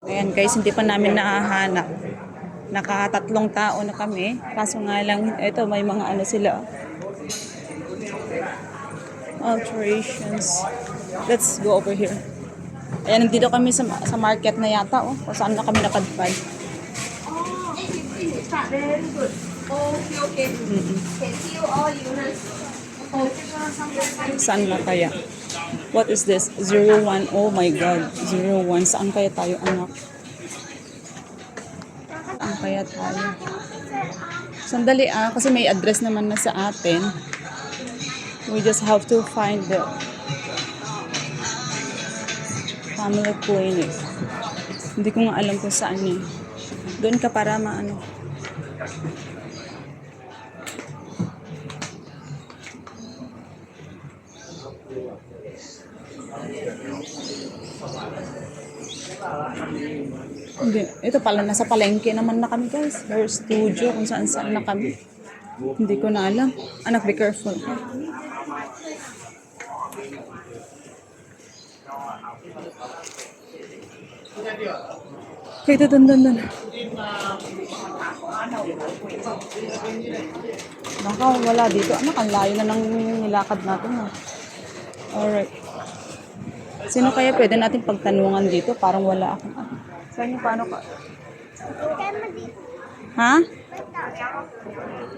Ayan guys, hindi pa namin nahahanap. Nakatatlong tao na kami. Kaso nga lang, ito may mga ano sila. Alterations. Let's go over here. Ayan, nandito kami sa market na yata. Oh, kung saan na kami napadpad. Very good. Okay, okay. Can see you all units. Saan na kaya? What is this? 01. Oh my God. 01. Saan kaya tayo, anak? Saan kaya tayo? Sandali kasi may address naman na sa atin. We just have to find the family clinic. Hindi ko nga alam kung saan eh. Doon ka para maano. Hindi. Ito pala, nasa palengke naman na kami guys. Hair studio, kung saan saan na kami. Hindi ko na alam. Anak, be careful. Okay, ito, dun. Baka wala dito. Anak, ang layo na ng nilakad natin. Alright. Sino kaya pwede natin pagtanungan dito? Parang wala akong ano. Saan yung paano ka? Ha?